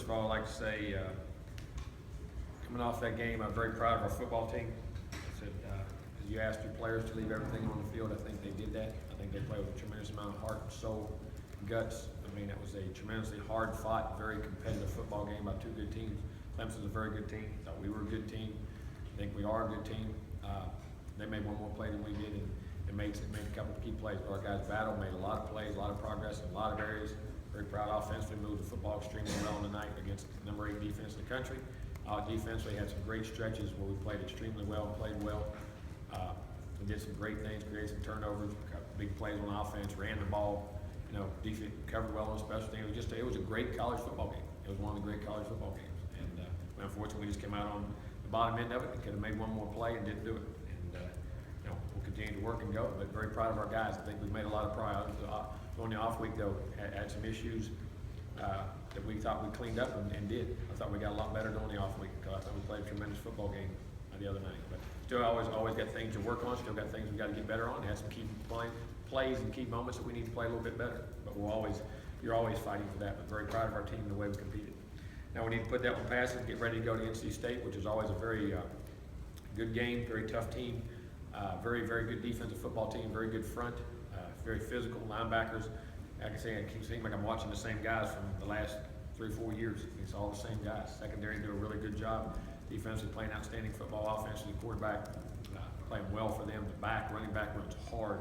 First of all, I'd like to say, coming off that game, I'm very proud of our football team. I said, as you asked your players to leave everything on the field, I think they did that. I think they played with a tremendous amount of heart, soul, guts. I mean, it was a tremendously hard-fought, very competitive football game by two good teams. Clemson's a very good team. Thought we were a good team. I think we are a good team. They made one more play than we did, and made a couple of key plays. But our guys battled, made a lot of plays, a lot of progress in a lot of areas. Very proud offensively, moved the football extremely well tonight against the number 8 defense in the country. Defensively had some great stretches where we played extremely well and played well. We did some great things, created some turnovers, got big plays on offense, ran the ball. Defense covered well on special teams. It was a great college football game. It was one of the great college football games. And unfortunately, we just came out on the bottom end of it and could have made one more play and didn't do it. And we'll continue to work and go, but very proud of our guys. I think we've made a lot of progress. On the off week, though, had some issues that we thought we cleaned up and did. I thought we got a lot better on the off week because I thought we played a tremendous football game the other night. But still, always got things to work on. Still got things we got to get better on. Had some key plays and key moments that we need to play a little bit better. But you're always fighting for that. But very proud of our team and the way we competed. Now we need to put that one past and get ready to go to NC State, which is always a very good game, very tough team, very good defensive football team, very good front, very physical linebackers. Like I say, it keeps seeming like I'm watching the same guys from the last 3 or 4 years. It's all the same guys. Secondary do a really good job. Defensively playing outstanding football. Offensively, quarterback playing well for them. The running back runs hard.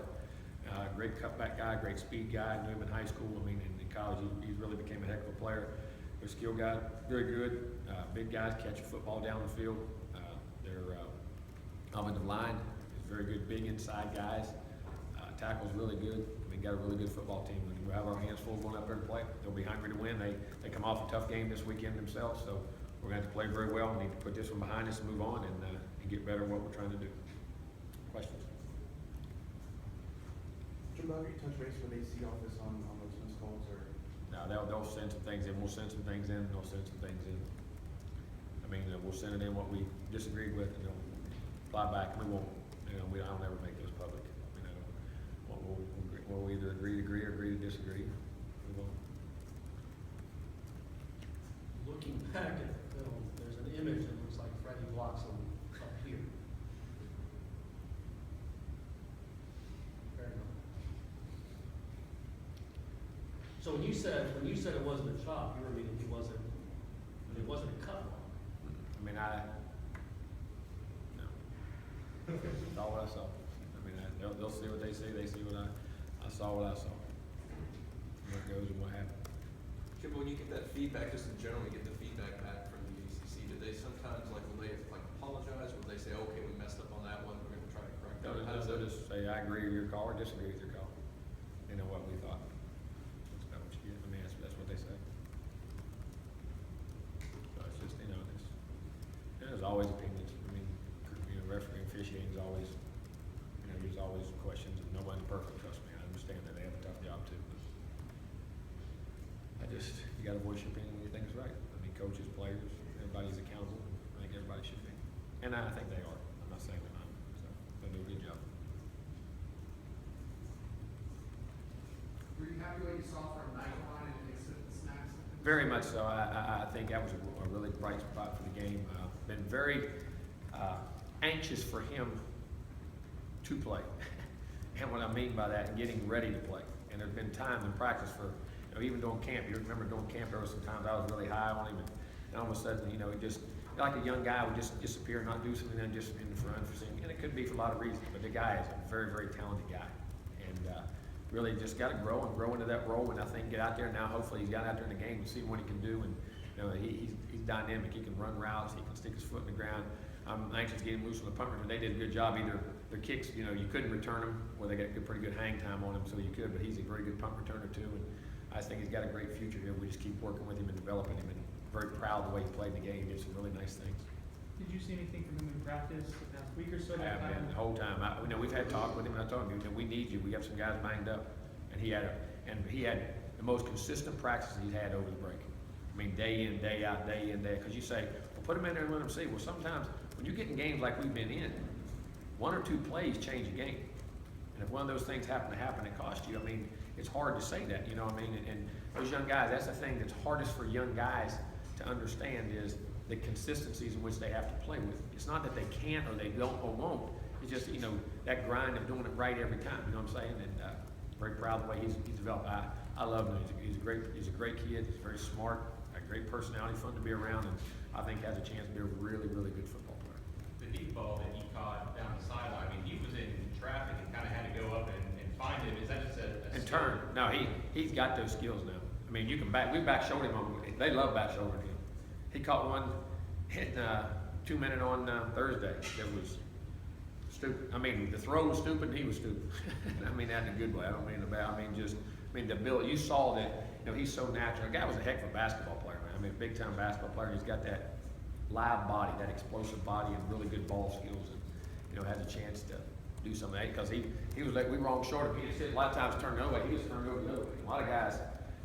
Great cutback guy, great speed guy. Knew him in high school. I mean, in college, he really became a heck of a player. Their skill guy, very good. Big guys catch a football down the field. Their offensive line is very good. Big inside guys. Tackle's really good. We got a really good football team. We have our hands full going up there to play. They'll be hungry to win. They come off a tough game this weekend themselves, so we're going to have to play very well. We need to put this one behind us and move on and get better at what we're trying to do. Questions? Jimbo, you touch base with AC office on those missed calls, or? No, they'll send some things in. We'll send some things in, and they'll send some things in. I mean, we'll send it in what we disagreed with, and they'll fly back. We won't, I don't ever make those public. We'll either agree or agree to disagree. Move on. Looking back at the film, there's an image that looks like Freddie blocks him up here. Fair enough. So when you said it wasn't a chop, you were meaning it wasn't a cut block. I mean, no. That's all what I saw. I mean, they'll see what they see. They see what I saw what I saw. What goes and what happened. Jimbo, when you get that feedback, just in general, you get the feedback back from the ACC. Do they sometimes, will they apologize? Will they say, okay, we messed up on that one, we're going to try to correct that? They'll just say, I agree with your call or disagree with your call. They know what we thought. That's about what you get. I mean, that's what they say. So it's just, there's always opinions. I mean, referee officiating is always, there's always questions, and nobody's perfect, trust me. I understand that they have a tough job too. But you got to voice your opinion when you think it's right. I mean, coaches, players, everybody's accountable. I think everybody should be. And I think they are. I'm not saying they're not. So they'll do a good job. Were you happy what you saw from Nightline and the snaps? Very much so. I think that was a really bright spot for the game. Been very anxious for him to play. And what I mean by that, getting ready to play. And there's been times in practice for, even during camp, you remember during camp, there were some times I was really high on him, and all of a sudden, he just, like a young guy would just disappear, not do something, then just in the front for something. And it could be for a lot of reasons, but the guy is a very, very talented guy. And really just got to grow into that role, and I think get out there now. Hopefully he's got out there in the game to see what he can do, and he's dynamic. He can run routes, he can stick his foot in the ground. I'm anxious to get him loose on the punt return. They did a good job. Either their kicks, you couldn't return them, or they got pretty good hang time on him, so you could. But he's a very good punt returner too, and I just think he's got a great future here. We just keep working with him and developing him, and very proud of the way he played the game. He did some really nice things. Did you see anything from him in practice the past week or so? I have been the whole time. We've had talk with him, and I told him, we need you. We got some guys banged up, and he had the most consistent practice he's had over the break. I mean, day in, day out, day in, day. Because you say, well, put him in there and let him see. Well, sometimes when you get in games like we've been in, 1 or 2 plays change a game. And if one of those things happen, it costs you. I mean, it's hard to say that, And those young guys, that's the thing that's hardest for young guys to understand is the consistencies in which they have to play with. It's not that they can't or they don't or won't. It's just, you know, that grind of doing it right every time, you know what I'm saying? And very proud of the way he's developed. I love him. He's a great kid. He's very smart, a great personality, fun to be around, and I think has a chance to be a really, really good football player. The deep ball that he caught down the sideline, I mean, he was in traffic and kind of had to go up and find him. Is that just a And skill? turn. No, he's got those skills now. I mean, we back shouldered him on, they love back shouldering him. He caught one in 2 minute on Thursday that was stupid. I mean, the throw was stupid and he was stupid. I mean that in a good way. I don't mean the bad. The ability, you saw that, you know, he's so natural. The guy was a heck of a basketball player, man. I mean, big time basketball player. He's got that live body, that explosive body and really good ball skills, and, you know, has a chance to do some of that because he was like, we were on short of him. He just a lot of times turned the other way. He was turned over the other way. A lot of guys,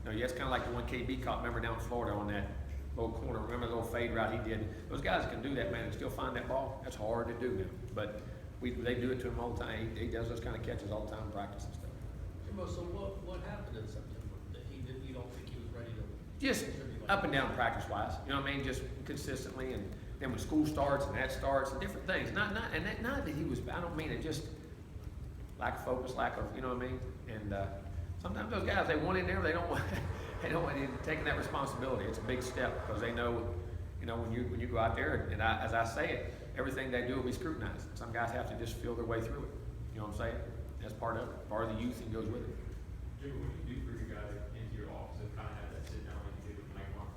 you know, yeah, it's kind of like the one KB caught, remember, down in Florida on that little corner. Remember the little fade route he did? Those guys can do that, man, and still find that ball. That's hard to do, man. But they do it to him all the time. He does those kind of catches all the time in practice and stuff. Jimbo, so what happened in September that you don't think he was ready to? Just contribute like up and that? down practice-wise, you know what I mean? Just consistently, and then when school starts and that starts and different things. Not that he was. I don't mean it. Just lack of focus, lack of, you know what I mean? And sometimes those guys, they want in there, they don't want. They don't want taking that responsibility. It's a big step because they know, you know, when you go out there, and as I say it, everything they do will be scrutinized. Some guys have to just feel their way through it. You know what I'm saying? That's part of it. Part of the youth and goes with it. Jimmy, when you do bring a guy into your office and kind of have that sit down like you did with Mike Mark,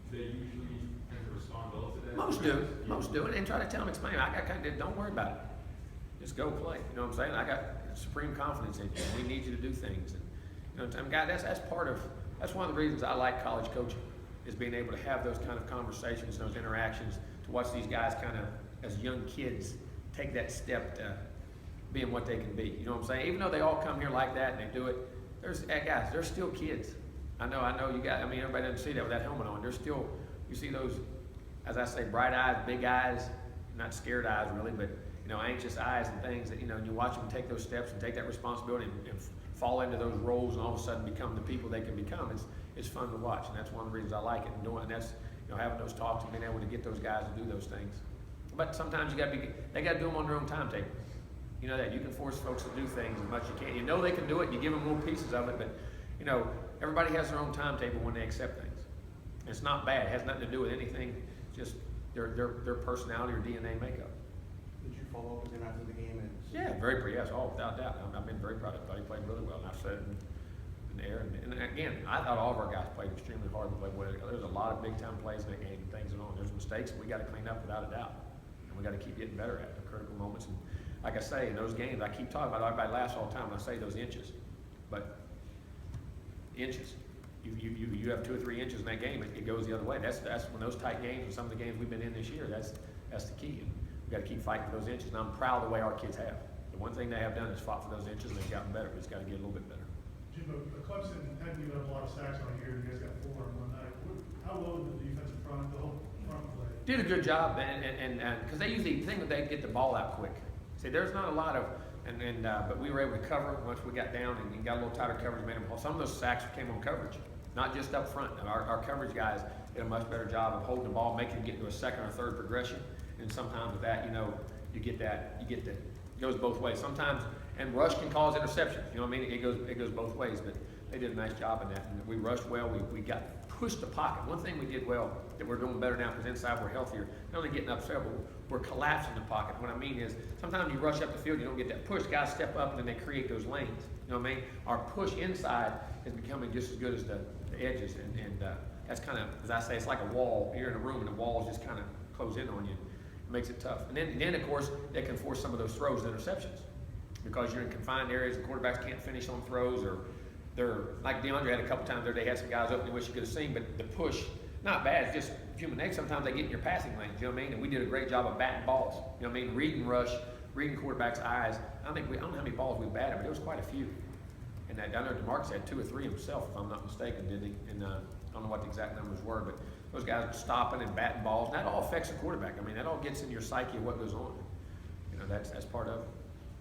they usually tend to respond well to that? Most do it, and try to tell them, explain. I got kind of, don't worry about it. Just go play. You know what I'm saying? I got supreme confidence in you. We need you to do things. And, you know, God, that's part of. That's one of the reasons I like college coaching, is being able to have those kind of conversations, those interactions, to watch these guys kind of, as young kids, take that step to being what they can be. You know what I'm saying? Even though they all come here like that and they do it, guys, they're still kids. I know you got, I mean, everybody doesn't see that with that helmet on. They're still, you see those, as I say, bright eyes, big eyes, not scared eyes really, but, you know, anxious eyes and things that, you know, and you watch them take those steps and take that responsibility and fall into those roles and all of a sudden become the people they can become. It's fun to watch, and that's one of the reasons I like it and doing. And that's, you know, having those talks and being able to get those guys to do those things. But sometimes they got to do them on their own timetable. You know that you can force folks to do things as much as you can. You know they can do it, and you give them little pieces of it. But you know, everybody has their own timetable when they accept things. And it's not bad. It has nothing to do with anything. Just their personality or DNA makeup. Did you follow up with him after the game? And Yeah, yes, without doubt. I've been very proud of him. I thought he played really well, and I've said it in the air. And again, I thought all of our guys played extremely hard and played well. There's a lot of big-time plays in that game and things going on. There's mistakes we got to clean up without a doubt. And we got to keep getting better at the critical moments. And like I say, in those games, I keep talking about everybody laughs all the time when I say those inches. But inches. You have 2 or 3 inches in that game, it goes the other way. That's when those tight games and some of the games we've been in this year, that's the key. And we got to keep fighting for those inches. And I'm proud of the way our kids have. The one thing they have done is fought for those inches, and they've gotten better. We just got to get a little bit better. Jimbo, Clemson hadn't given up a lot of sacks on here. You guys got 4 in one night. How well did the defensive front, the whole front play? Did a good job, and because they usually think that they get the ball out quick. See, there's not a lot of, but we were able to cover once we got down and got a little tighter coverage. Made them, some of those sacks came on coverage, not just up front. Our coverage guys did a much better job of holding the ball, making it get to a second or third progression. And sometimes with that, you know, you get that, it goes both ways. Sometimes, and rush can cause interceptions. You know what I mean? It goes both ways. But they did a nice job in that. And we rushed well. We got pushed the pocket. One thing we did well that we're doing better now because inside we're healthier. Not only getting upset, but we're collapsing the pocket. What I mean is sometimes you rush up the field, you don't get that push. Guys step up and then they create those lanes. You know what I mean? Our push inside is becoming just as good as the edges, and that's kind of, as I say, it's like a wall. You're in a room and the walls just kind of close in on you. It makes it tough. And then of course they can force some of those throws and interceptions because you're in confined areas and quarterbacks can't finish on throws, or they're like DeAndre had a couple times there. They had some guys open. Wish you could have seen, but the push, not bad. It's just human nature. Sometimes they get in your passing lanes. You know what I mean? And we did a great job of batting balls. You know what I mean? Reading rush, reading quarterbacks' eyes. I don't know how many balls we batted, but there was quite a few. And I know DeMarcus had 2 or 3 himself, if I'm not mistaken, didn't he? And I don't know what the exact numbers were, but those guys were stopping and batting balls. And that all affects the quarterback. I mean, that all gets in your psyche of what goes on. You know, that's part of it.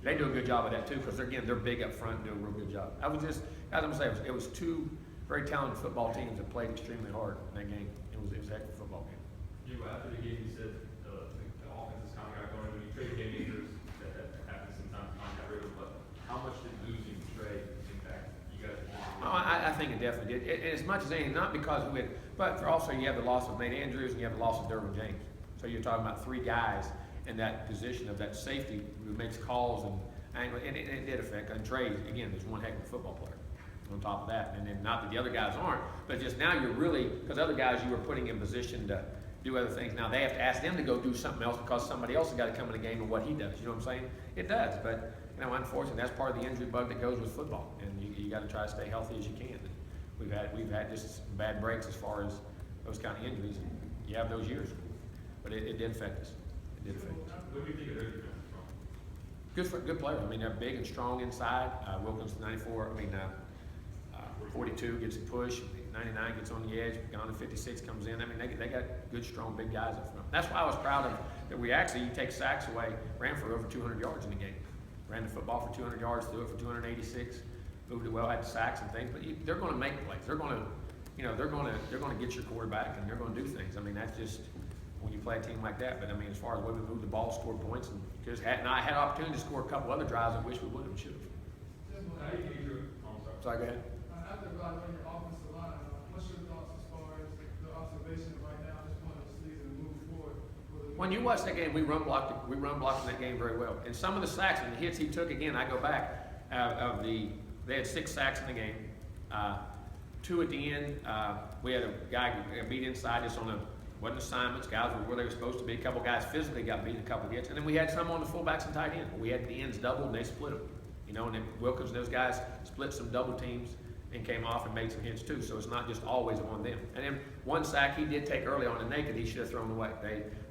They do a good job of that too, because they're big up front and do a real good job. I was just, as I'm saying, it was 2 very talented football teams that played extremely hard in that game, It was a heck of a football game. Jimbo, after the game, you said the offense is kind of got going, when you trade game makers, that happens sometimes, got rid of, but how much did losing Trey impact you guys? Oh, I think it definitely did. As much as anything, not because of it, but for also you have the loss of Nate Andrews and you have the loss of Derwin James. So you're talking about three guys in that position of that safety who makes calls and angle, and it did affect. And Trey, again, is one heck of a football player on top of that. And then not that the other guys aren't, but just now you're really, because other guys you were putting in position to do other things. Now they have to ask them to go do something else because somebody else has got to come in the game and what he does. You know what I'm saying? It does, but you know, unfortunately, that's part of the injury bug that goes with football, and you got to try to stay healthy as you can. And we've had just bad breaks as far as those kind of injuries. And you have those years, but it did affect us. It did affect us. What do you think of their defense from? Good player. I mean, they're big and strong inside. Wilkins 94. 42 gets a push. 99 gets on the edge. Gone to 56 comes in. I mean, they got good, strong, big guys up front. That's why I was proud of that. We actually, you take sacks away, ran for over 200 yards in the game. Ran the football for 200 yards, threw it for 286, moved it well, had sacks and things. But they're going to make plays. They're going to, they're going to get your quarterback and they're going to do things. I mean, that's just when you play a team like that. But I mean, as far as when we moved the ball, scored points, and just had opportunity to score a couple other drives. I wish we would have, should have. How do you gauge your, Sorry, go ahead. After evaluating your offensive line, what's your thoughts as far as the observation right now at this point of the season and moving forward? When you watch that game, we run blocked in that game very well. And some of the sacks and the hits he took, again, I go back, they had 6 sacks in the game. 2 at the end. We had a guy beat inside us wasn't assignments. Guys were where they were supposed to be. A couple guys physically got beat, a couple hits. And then we had some on the fullbacks and tight end. We had the ends doubled and they split them. And then Wilkins and those guys split some double teams and came off and made some hits too. So it's not just always on them. And then one sack he did take early on the naked, he should have thrown away.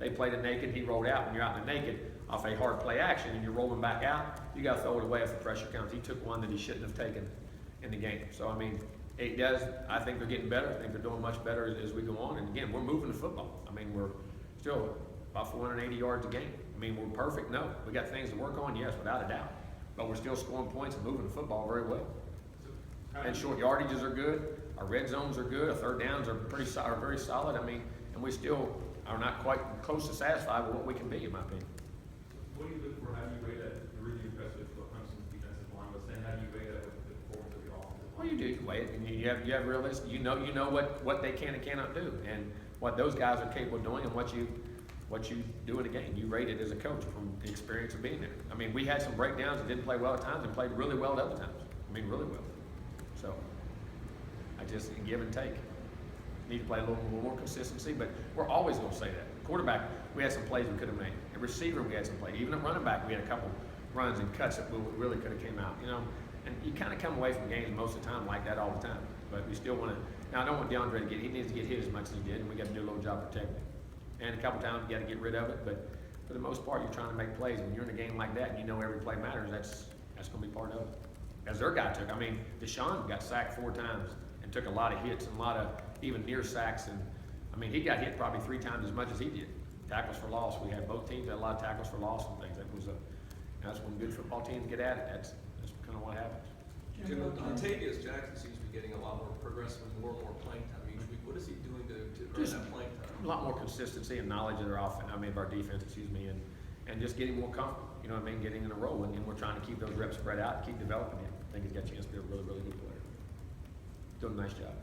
They played a naked, he rolled out. When you're out in the naked off a hard play action and you're rolling back out, you got to throw it away if the pressure comes. He took one that he shouldn't have taken in the game. So I mean, it does. I think they're getting better. I think they're doing much better as we go on. And again, we're moving the football. I mean, we're still about 480 yards a game. I mean, we're perfect? No. We got things to work on? Yes, without a doubt. But we're still scoring points and moving the football very well. And short yardages are good. Our red zones are good. Our third downs are very solid. I mean, and we still are not quite close to satisfied with what we can be, in my opinion. What do you look for? How do you weigh that? You're really impressed with Clemson's defensive line, but then how do you weigh that with the performance of the offensive line? Well, you do weigh it, and you have realistic. You know what they can and cannot do, and what those guys are capable of doing, and what you do in a game. You rate it as a coach from the experience of being there. I mean, we had some breakdowns and didn't play well at times, and played really well at other times. I mean, really well. So, I just give and take. Need to play a little more consistency, but we're always going to say that. Quarterback, we had some plays we could have made. At receiver, we had some plays. Even at running back, we had a couple runs and cuts that we really could have came out. And you kind of come away from games most of the time like that all the time. But we still want to. Now, I don't want DeAndre to he needs to get hit as much as he did, and we got to do a little job protecting. And a couple times you got to get rid of it, but for the most part, you're trying to make plays. When you're in a game like that, and you know every play matters. That's going to be part of it. As their guy took. I mean, Deshaun got sacked 4 times and took a lot of hits and a lot of even near sacks. And I mean, he got hit probably 3 times as much as he did. Tackles for loss. We had both teams had a lot of tackles for loss and things. That's when good football teams get at it. That's kind of what happens. Jimbo, Latavius Jackson seems to be getting a lot more progressive and more playing time each week. What is he doing to earn that playing time? A lot more consistency and knowledge of our defense, and just getting more comfortable. You know what I mean? Getting in a role, and we're trying to keep those reps spread out, and keep developing him. I think he's got a chance to be a really, really good player. Doing a nice job.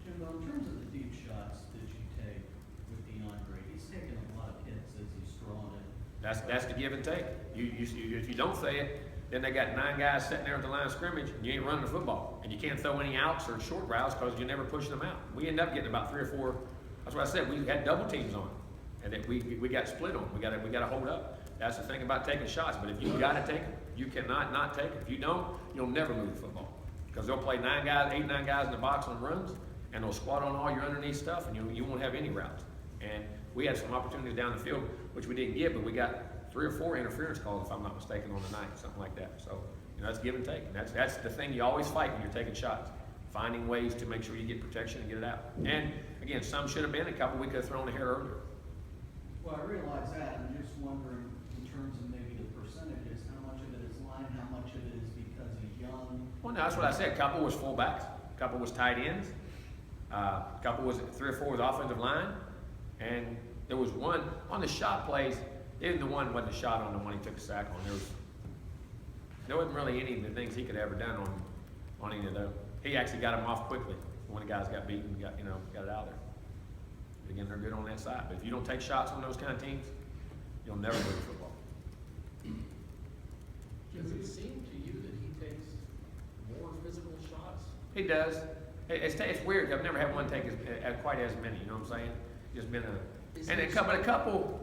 Jimbo, in terms of the deep shots that you take with DeAndre, he's taking a lot of hits as he's throwing it. That's the give and take. If you don't say it, then they got 9 guys sitting there at the line of scrimmage, and you ain't running the football, and you can't throw any outs or short routes because you're never pushing them out. We end up getting about 3 or 4. That's what I said. We had double teams on, and that we got split on. We got to hold up. That's the thing about taking shots. But if you got to take them, you cannot not take them. If you don't, you'll never move the football because they'll play 8, 9 guys in the box on runs, and they'll squat on all your underneath stuff, and you won't have any routes. And we had some opportunities down the field, which we didn't get, but we got 3 or 4 interference calls, if I'm not mistaken, on the night, something like that. So, that's give and take. And that's the thing you always fight when you're taking shots, finding ways to make sure you get protection and get it out. And again, some should have been, a couple we could have thrown a hair earlier. Well, I realize that. I'm just wondering, in terms of maybe the percentages, how much of it is line, how much of it is because he's young? Well, no, that's what I said. A couple was fullbacks, a couple was tight ends. Couple was 3 or 4 was offensive line, and there was one on the shot plays. Even the one wasn't a shot on the one he took a sack on. There wasn't really any of the things he could have ever done on any of those. He actually got him off quickly when the guys got beaten and got it out of there. But again, they're good on that side. But if you don't take shots on those kind of teams, you'll never win football. Does it seem to you that he takes more physical shots? He does. It's weird. I've never had one take quite as many. You know what I'm saying? Just been a couple.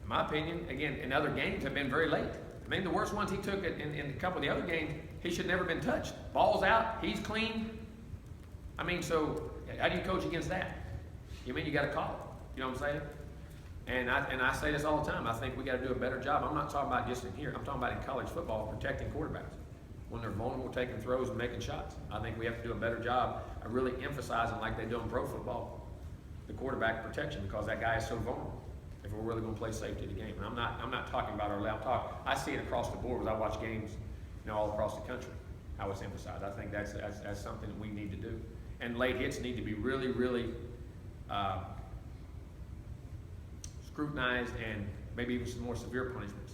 In my opinion, again, in other games have been very late. I mean, the worst ones he took in a couple of the other games, he should never been touched. Ball's out, he's clean. I mean, so how do you coach against that? You mean you got to call it? You know what I'm saying? And I say this all the time. I think we got to do a better job. I'm not talking about just in here. I'm talking about in college football, protecting quarterbacks when they're vulnerable, taking throws and making shots. I think we have to do a better job of really emphasizing, like they do in pro football, the quarterback protection, because that guy is so vulnerable. If we're really going to play safety of the game, and I'm not talking about our loud talk. I see it across the board as I watch games, all across the country. How it's emphasized. I think that's something that we need to do. And late hits need to be really, really scrutinized, and maybe even some more severe punishments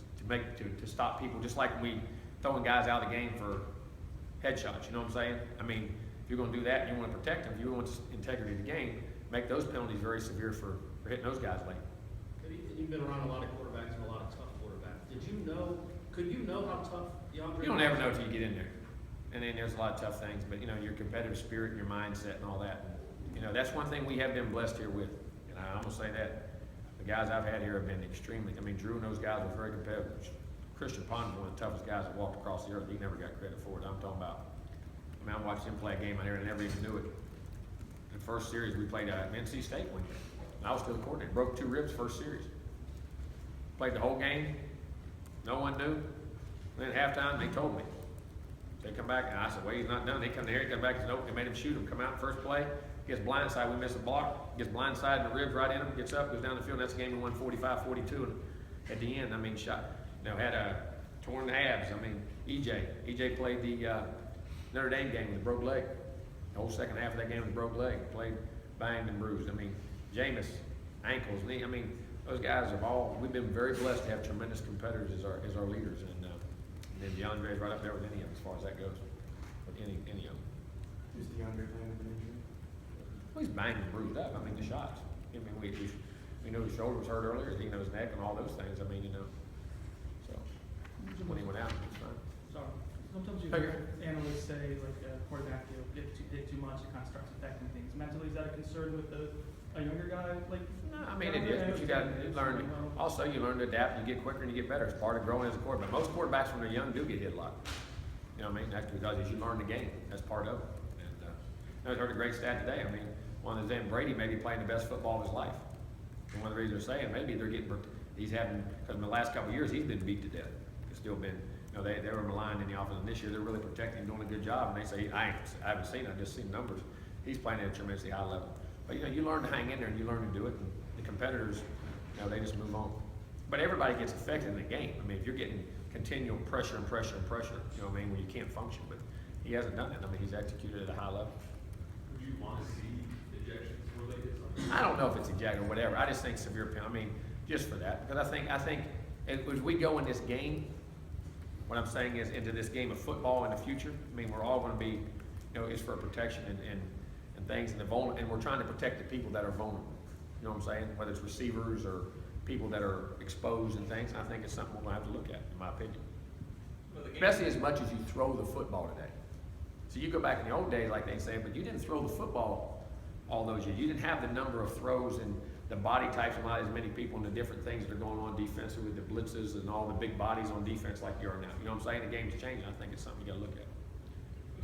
to stop people. Just like we throwing guys out of the game for headshots. You know what I'm saying? I mean, if you're going to do that and you want to protect them, if you want integrity of the game, make those penalties very severe for hitting those guys late. You've been around a lot of quarterbacks and a lot of tough quarterbacks. Could you know how tough DeAndre? You don't ever know till you get in there. And then there's a lot of tough things, but your competitive spirit and your mindset and all that. That's one thing we have been blessed here with. And I'm gonna say that the guys I've had here have been extremely. I mean, Drew and those guys were very competitive. Christian Pond was one of the toughest guys that walked across the earth. He never got credit for it. I'm talking about. I watched him play a game out here and I never even knew it. The first series we played NC State one year. I was still the coordinator. Broke 2 ribs first series. Played the whole game. No one knew. Then at halftime, they told me. They come back, and I said, well, he's not done. They come here, he come back, and said, nope, they made him shoot him. Come out first play, gets blindside, we miss a block, gets blindside, and the ribs right in him, gets up, goes down the field, and that's the game we won 45-42. And at the end, shot, had a torn abs. EJ played the Notre Dame game with a broke leg. The whole second half of that game with a broke leg. Played banged and bruised. Jameis, ankles, knee. Those guys we've been very blessed to have tremendous competitors as our leaders. And then DeAndre is right up there with any of them as far as that goes. With any of them. Is DeAndre playing with an injury? Well, he's banged and bruised up. The shots. We knew his shoulder was hurt earlier. He knows his neck and all those things. So when he went out, it was fine. Sorry. Sometimes you hear analysts say, like, a quarterback, get too much, it kind of starts affecting things. Mentally, is that a concern with a younger guy? Like, no, it is, but you learn. Also, you learn to adapt, and you get quicker, and you get better. It's part of growing as a quarterback. Most quarterbacks, when they're young, do get hit a lot. That's because as you learn the game, that's part of it. And I heard a great stat today. One of them, Brady may be playing the best football of his life. And one of the reasons they're saying maybe they're getting, because in the last couple of years, he's been beat to death. It's still been, they were maligned in the offense. And this year, they're really protecting him, doing a good job. And they say, I haven't seen it, I've just seen numbers. He's playing at a tremendously high level. But you learn to hang in there and you learn to do it. And the competitors, they just move on. But everybody gets affected in the game. If you're getting continual pressure and pressure and pressure, when you can't function. But he hasn't done it. He's executed at a high level. Would you want to see ejections where they get something? I don't know if it's ejection or whatever. I just think severe penalty. Just for that, because I think as we go in this game, what I'm saying is into this game of football in the future. We're all going to be, it's for protection and things and and we're trying to protect the people that are vulnerable. You know what I'm saying? Whether it's receivers or people that are exposed and things. I think it's something we're going to have to look at, in my opinion. Especially as much as you throw the football today. So you go back in the old days, like they say, but you didn't throw the football all those years. You didn't have the number of throws and the body types and not as many people and the different things that are going on defensively, the blitzes and all the big bodies on defense like you are now. You know what I'm saying? The game's changing. I think it's something you got to look at.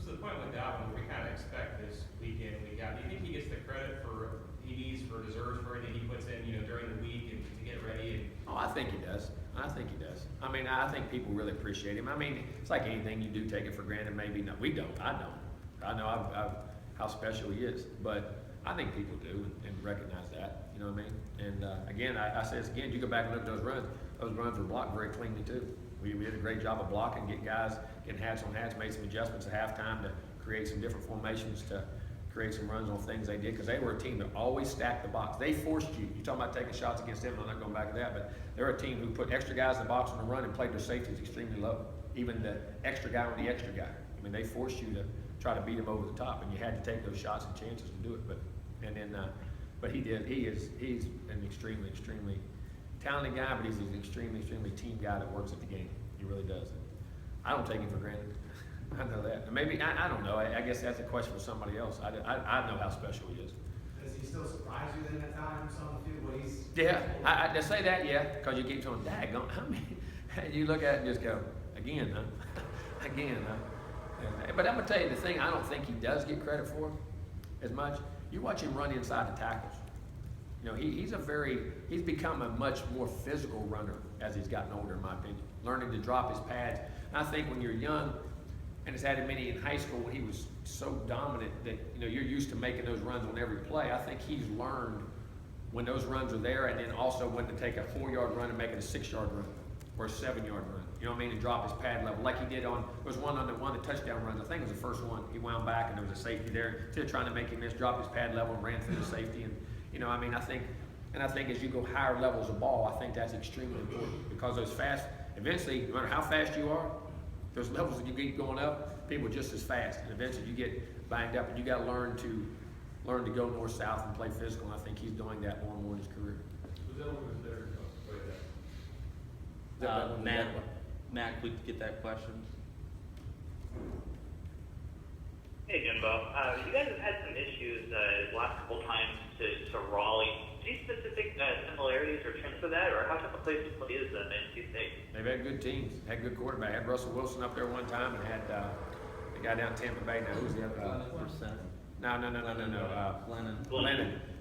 To the point with that one, we kind of expect this week in, week out. Do you think he gets the credit for he deserves for everything he puts in, during the week and to get ready? Oh, I think he does. I think people really appreciate him. It's like anything you do, take it for granted. Maybe not. We don't. I don't. I know how special he is, but I think people do and recognize that. You know what I mean? And again, I say this again. You go back and look at those runs. Those runs were blocked very cleanly too. We did a great job of blocking, getting guys, getting hats on hats, made some adjustments at halftime to create some different formations to create some runs on things they did, because they were a team that always stacked the box. They forced you. You're talking about taking shots against them. I'm not going back to that, but they're a team who put extra guys in the box on the run and played their safeties extremely low. Even the extra guy on the extra guy. I mean, they forced you to try to beat them over the top, and you had to take those shots and chances to do it. But he did. He's an extremely talented guy, but he's an extremely team guy that works at the game. He really does. I don't take him for granted. I know that. Maybe, I don't know. I guess that's a question for somebody else. I know how special he is. Does he still surprise you then at times on the field when he's? Yeah, I say that, yeah, because you keep saying, daggone, how many? You look at it and just go, again, huh? Again, huh? But I'm going to tell you the thing I don't think he does get credit for as much. You watch him run inside the tackles. You know, he's become a much more physical runner as he's gotten older, in my opinion. Learning to drop his pads. And I think when you're young, and has had many in high school when he was so dominant that, you know, you're used to making those runs on every play. I think he's learned when those runs are there, and then also when to take a 4-yard run and make it a 6-yard run or a 7-yard run. You know what I mean? And drop his pad level like he did on, there was one of the touchdown runs. I think it was the first one. He wound back and there was a safety there. Instead of trying to make him miss, dropped his pad level and ran through the safety. And, you know, I mean, I think as you go higher levels of ball, I think that's extremely important, because those fast, eventually, no matter how fast you are, those levels that you keep going up, people are just as fast, and eventually you get banged up, and you got to learn to go north-south and play physical. And I think he's doing that more and more in his career. Was that one was there? Matt, we get that question. Hey Jimbo, you guys have had some issues the last couple times to Raleigh. Any specific similarities or trends for that, or how type of place to play is NC State? They've had good teams, had good quarterback. Had Russell Wilson up there one time, and had the guy down Tampa Bay. Now who's the other?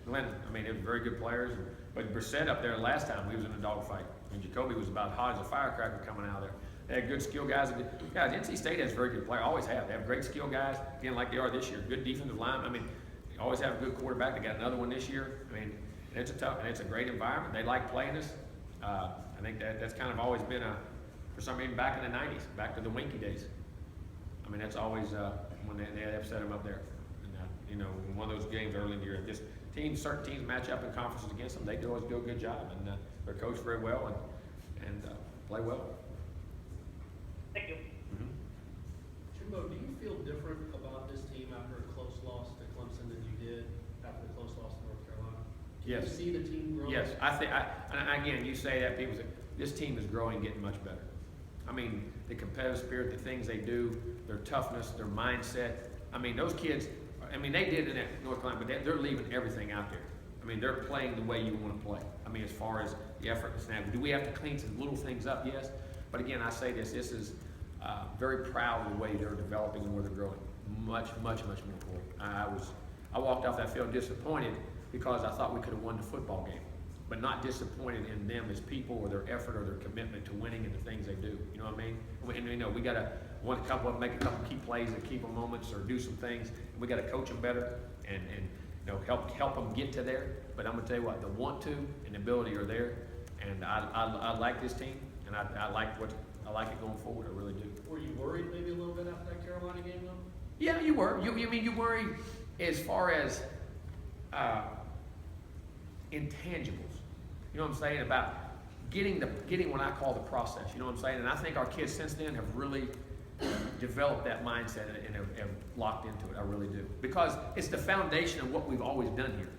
Glennon. I mean, they were very good players. But Brissett up there last time, he was in a dogfight. And Jacoby was about hot as a firecracker coming out of there. They had good skill guys. Guys, NC State has very good players. Always have. They have great skill guys, again, like they are this year. Good defensive line. I mean, they always have a good quarterback. They got another one this year. I mean, it's a great environment. They like playing us. I think that's kind of always been for some reason back in the 90s, back to the Winky days. I mean, that's always when they have set them up there. And, you know, in one of those games early in the year, just certain teams match up in conferences against them. They always do a good job, and they're coached very well and play well. Thank you. Mm-hmm. Jimbo, do you feel different about this team after a close loss to Clemson than you did after the close loss to North Carolina? Yes. Do you see the team growing? Yes, I think. Again, you say that, people say this team is growing, getting much better. I mean, the competitive spirit, the things they do, their toughness, their mindset. I mean, those kids. I mean, they did in that North Carolina, but they're leaving everything out there. I mean, they're playing the way you want to play. I mean, as far as the effort and snap, do we have to clean some little things up? Yes. But again, I say this is very proud of the way they're developing and where they're growing. Much more important. I walked off that field disappointed because I thought we could have won the football game, but not disappointed in them as people or their effort or their commitment to winning and the things they do. You know what I mean? And you know, we got to make a couple key plays and keep them moments or do some things. And we got to coach them better and you know, help them get to there. But I'm gonna tell you what, the want to and the ability are there. And I like this team, and I like it going forward. I really do. Were you worried maybe a little bit after that Carolina game though? Yeah, you were. You mean you worry as far as intangibles. You know what I'm saying, about getting what I call the process. You know what I'm saying? And I think our kids since then have really developed that mindset and have locked into it. I really do, because it's the foundation of what we've always done here.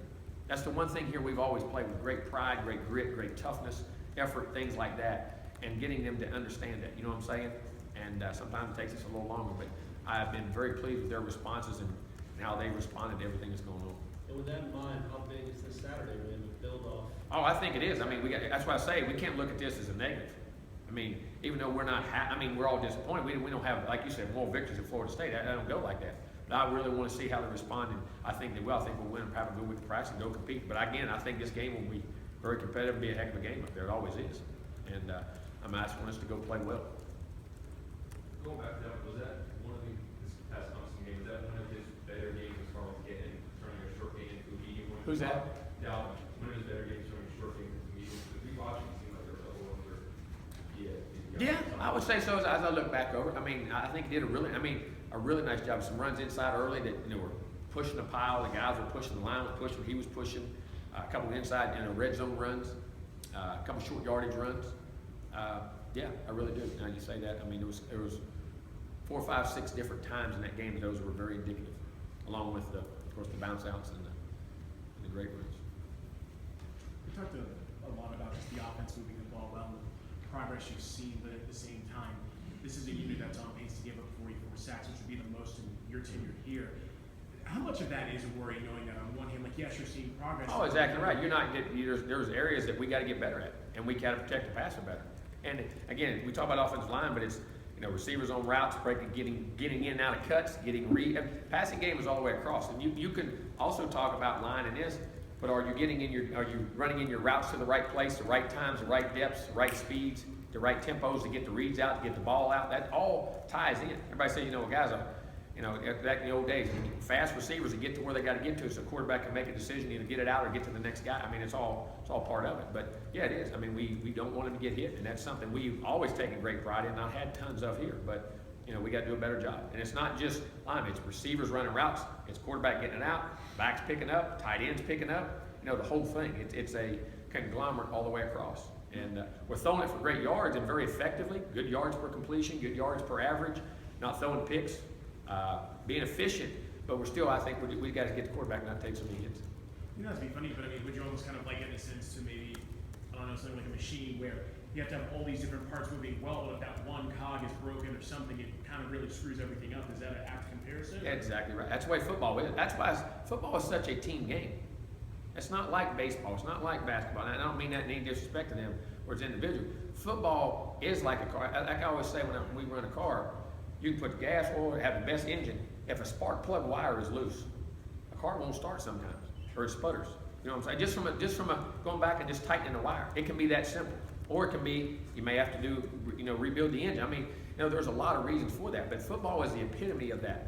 That's the one thing here we've always played with: great pride, great grit, great toughness, effort, things like that, and getting them to understand that. You know what I'm saying? And sometimes it takes us a little longer, but I've been very pleased with their responses and how they responded to everything that's going on. And with that in mind, how big is this Saturday win to build off? Oh, I think it is. I mean, that's why I say we can't look at this as a negative. I mean, even though we're not, we're all disappointed. We don't have, like you said, more victories at Florida State. I don't go like that. But I really want to see how they respond, and I think they will. I think we'll win and have a good week of practice and go compete. But again, I think this game will be very competitive, be a heck of a game up there. It always is. And I just want us to go play well. Going back to that, was that one of this past Clemson game? Was that one of his better games as far as turning a short game into a medium one? Who's that? Dalvin. One of his better games turning a short game into a medium. Because we watched it, seemed like there was a whole other. Yeah, I would say so as I look back over it. I mean, I think he did a really nice job. Some runs inside early that were pushing the pile, the guys were pushing, the line was pushing, he was pushing, a couple of inside, red zone runs, a couple short yardage runs. Yeah, I really do. Now you say that, I mean, there was 4, 5, 6 different times in that game that those were very indicative, along with of course the bounce outs and the great runs. We talked a lot about just the offense moving the ball well and the progress you've seen, but at the same time, this is a unit that's on pace to give up 44 sacks, which would be the most in your tenure here. How much of that is a worry, knowing that on one hand, like, yes, you're seeing progress. Oh, exactly right. You're not getting, there's areas that we got to get better at, and we got to protect the passer better. And again, we talk about offensive line, but it's, receivers on routes, breaking, getting in and out of cuts, passing game is all the way across. And you can also talk about line and this, but are you running in your routes to the right place, the right times, the right depths, the right speeds, the right tempos to get the reads out, to get the ball out? That all ties in. Everybody says, guys, back in the old days, fast receivers to get to where they got to get to, so the quarterback can make a decision, either get it out or get to the next guy. I mean, it's all part of it. But yeah, it is. I mean, we don't want him to get hit, and that's something we've always taken great pride in. Not had tons of here, but we got to do a better job. And it's not just linemen; it's receivers running routes, it's quarterback getting it out, backs picking up, tight ends picking up. The whole thing. It's a conglomerate all the way across. And we're throwing it for great yards and very effectively. Good yards per completion, good yards per average. Not throwing picks. Being efficient, but we're still, I think, we got to get the quarterback and not take so many hits. That'd be funny, but I mean, would you almost kind of like, in a sense, to maybe, I don't know, something like a machine where you have to have all these different parts moving well, but if that one cog is broken or something, it kind of really screws everything up. Is that an apt comparison? Yeah, exactly right. That's the way football is. That's why football is such a team game. It's not like baseball. It's not like basketball. And I don't mean that in any disrespect to them, where it's individual. Football is like a car. Like I always say when we run a car, you can put gas, oil, have the best engine. If a spark plug wire is loose, a car won't start sometimes, or it sputters. You know what I'm saying? Just from going back and just tightening the wire. It can be that simple. Or it can be, you may have to do, rebuild the engine. I mean, there's a lot of reasons for that, but football is the epitome of that.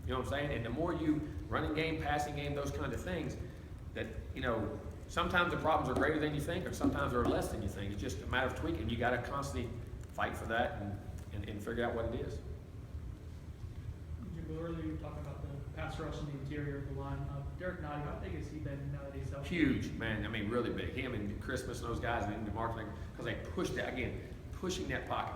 You know what I'm saying? And the more you running game, passing game, those kind of things, that, sometimes the problems are greater than you think, or sometimes they're less than you think. It's just a matter of tweaking. You got to constantly fight for that and figure out what it is. Jimbo, earlier you were talking about the pass rush in the interior of the line. Derek Nottie, how big has he been now that he's healthy? Huge, man. I mean, really big. Him and Christmas and those guys and the marketing, because they pushed that, again, pushing that pocket,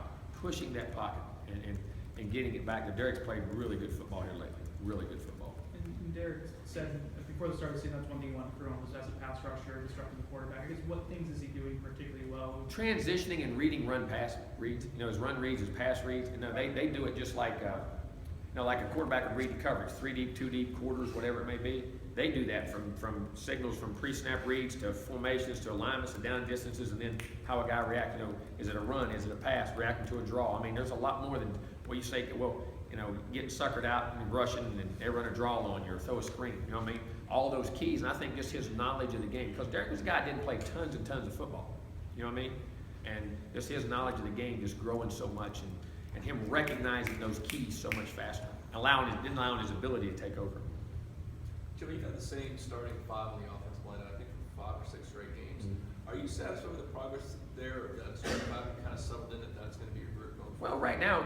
and getting it back. Derek's played really good football here lately. Really good football. And Derek said before the start of the season, that's one thing he wanted to throw on was as a pass rusher, disrupting the quarterback. I guess what things is he doing particularly well? Transitioning and reading run pass reads. His run reads, his pass reads. They do it just like like a quarterback would read the coverage, 3 deep, 2 deep, quarters, whatever it may be. They do that from signals, from pre-snap reads to formations to alignments to down distances, and then how a guy reacts. Is it a run? Is it a pass? Reacting to a draw? I mean, there's a lot more than what you say. Well, getting suckered out and rushing, and they run a draw on you or throw a screen. You know what I mean? All those keys, and I think just his knowledge of the game. Because Derek was a guy that didn't play tons and tons of football. You know what I mean? And just his knowledge of the game just growing so much, and him recognizing those keys so much faster, allowing his ability to take over. Jimmy, you've had the same starting 5 on the offensive line, I think, for 5 or 6 straight games. Mm-hmm. Are you satisfied with the progress there, or that starting 5 kind of settled in that's going to be your group going forward? Well, right now,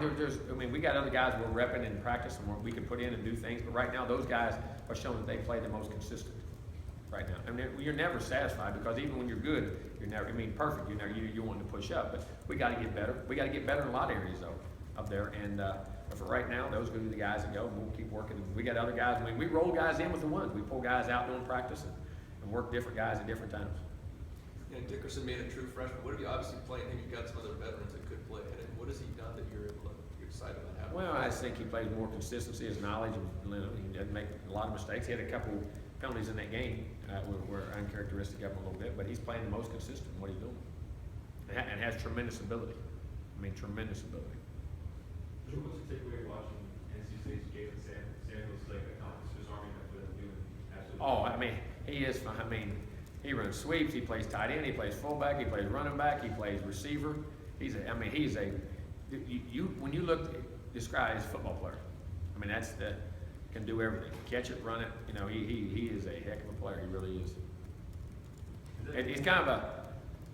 we got other guys we're repping in practice and we can put in and do things, but right now, those guys are showing that they play the most consistent right now. I mean, you're never satisfied, because even when you're good, you're never, perfect, you're wanting to push up, but we got to get better. We got to get better in a lot of areas, though, up there, and but for right now, those are going to be the guys that go, and we'll keep working. We got other guys. I mean, we roll guys in with the ones. We pull guys out doing practice and work different guys at different times. Dickerson made a true freshman. What have you obviously playing him? You've got some other veterans that could play ahead of him. What has he done that you're excited about having? Well, I just think he plays more consistency, his knowledge, and he doesn't make a lot of mistakes. He had a couple penalties in that game were uncharacteristic of him a little bit, but he's playing the most consistent in what he's doing, and has tremendous ability. I mean, tremendous ability. What's the takeaway watching NC State's Jalen Samuels accomplish his army that they're doing? Absolutely. Oh, I mean, he is fun. I mean, he runs sweeps, he plays tight end, he plays fullback, he plays running back, he plays receiver. When you describe his football player, I mean, can do everything. Catch it, run it. He is a heck of a player. He really is. He's kind of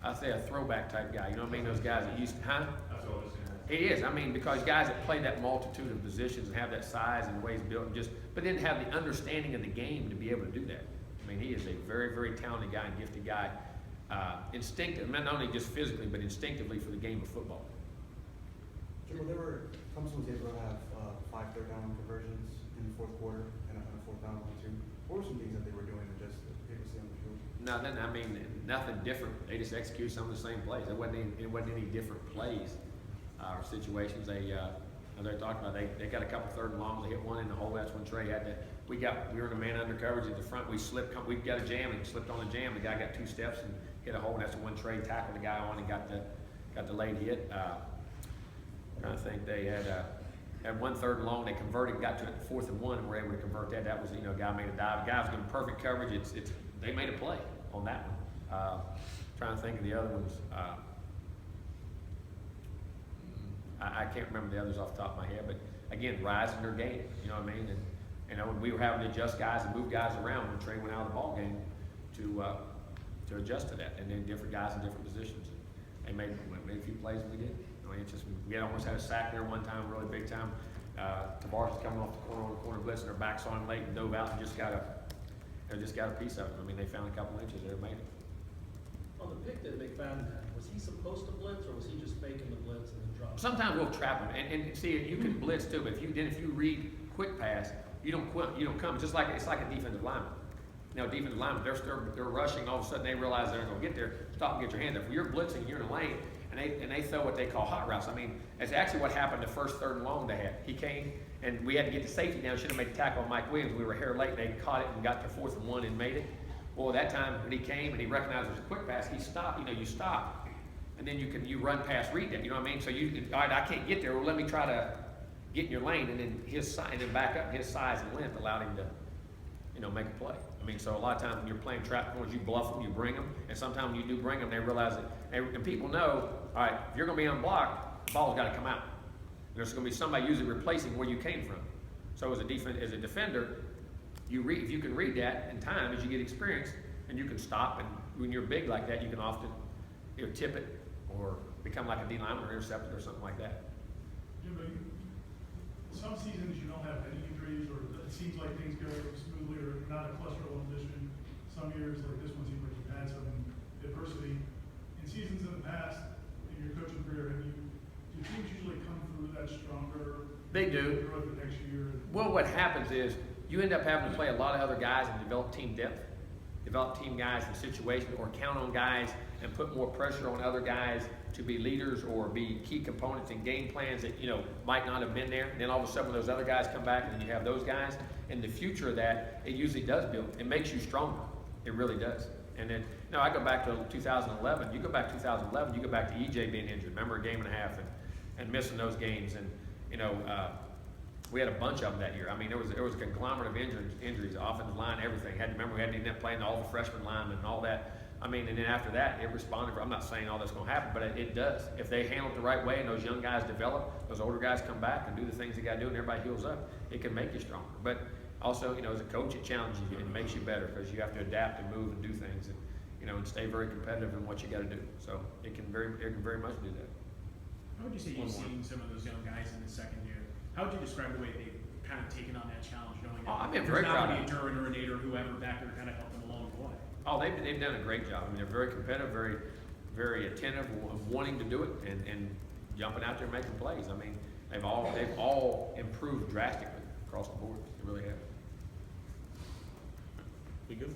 a throwback type guy. You know what I mean? Those guys that used to, That's what I was going to ask. It is, I mean, because guys that play that multitude of positions and have that size and ways built, and but didn't have the understanding of the game to be able to do that. I mean, he is a very, very talented guy and gifted guy, instinctive, not only just physically, but instinctively for the game of football. Jimbo, Clemson was able to have 5 third-down conversions in the fourth quarter and a 4th down one too. What were some things that they were doing to just people see on the field? Nothing, I mean, nothing different. They just execute some of the same plays. It wasn't any different plays or situations. They're talking about, they got a couple third and longs. They hit one in the hole. That's when Trey had to. We were in a man under coverage at the front. We got a jam and slipped on a jam. The guy got 2 steps and hit a hole. And that's when Trey tackled the guy on and got the late hit. Trying to think, they had 1 third and long. They converted, got to it 4th and 1, and were able to convert that. That was, a guy made a dive. The guy was getting perfect coverage. They made a play on that one. Trying to think of the other ones. I can't remember the others off the top of my head, but again, rising their game. You know what I mean? And we were having to adjust guys and move guys around when Trey went out of the ball game to adjust to that, and then different guys in different positions. They made a few plays, and we did. We almost had a sack there one time, really big time. Tavares was coming off the corner on the corner blitz, and their backs on him late and dove out and just got a piece of it. I mean, they found a couple inches there, made it. On the pick that McFadden had, was he supposed to blitz, or was he just faking the blitz and then dropping? Sometimes we'll trap them, and see, you can blitz too. But if you read quick pass, you don't come. It's just like it's like a defensive lineman. Defensive linemen, they're rushing. All of a sudden, they realize they're not going to get there. Stop and get your hands up. If you're blitzing, you're in a lane, and they throw what they call hot routes. I mean, it's actually what happened the first third and long they had. He came, and we had to get the safety down. Should have made the tackle on Mike Williams. We were here late, and they caught it and got to 4th and 1 and made it. Well, that time when he came and he recognized it was a quick pass, he stopped. You stop, and then you run past read them. You know what I mean? So all right, I can't get there. Well, let me try to get in your lane, and then back up. His size and length allowed him to, make a play. I mean, so a lot of times when you're playing trap corners, you bluff them, you bring them, and sometimes when you do bring them, they realize it. And people know, all right, if you're going to be unblocked, the ball's got to come out. There's going to be somebody usually replacing where you came from. So as a defender, if you can read that in time as you get experience, and you can stop, and when you're big like that, you can often tip it or become like a D lineman or intercept it or something like that. Jimbo, some seasons you don't have any injuries, or it seems like things go smoothly, or not a cluster one position. Some years, like this one, seems like you've had some adversity. In seasons in the past, in your coaching career, do teams usually come through that stronger? They do. Throughout the next year? Well, what happens is you end up having to play a lot of other guys and develop team depth, develop team guys in situations, or count on guys and put more pressure on other guys to be leaders or be key components in game plans that might not have been there. And then all of a sudden, when those other guys come back, and then you have those guys. In the future of that, it usually does build. It makes you stronger. It really does. And then, I go back to 2011. You go back to 2011. You go back to EJ being injured. Remember, a game and a half and missing those games. And we had a bunch of them that year. I mean, there was a conglomerate of injuries, offensive line, everything. We had to end up playing all the freshman linemen and all that. I mean, and then after that, it responded. I'm not saying all that's going to happen, but it does. If they handle it the right way and those young guys develop, those older guys come back and do the things they got to do, and everybody heals up, it can make you stronger. But also, as a coach, it challenges you and it makes you better because you have to adapt and move and do things and stay very competitive in what you got to do. So it can very much do that. How would you say you've seen some of those young guys in the second year? How would you describe the way they've kind of taken on that challenge, knowing that I've been there's very not proud going to of be a Durant or a Nader or whoever back there to kind of help them along the way? Oh, they've done a great job. I mean, they're very competitive, very, very attentive, wanting to do it, and jumping out there and making plays. I mean, they've all improved drastically across the board. They really have. We good?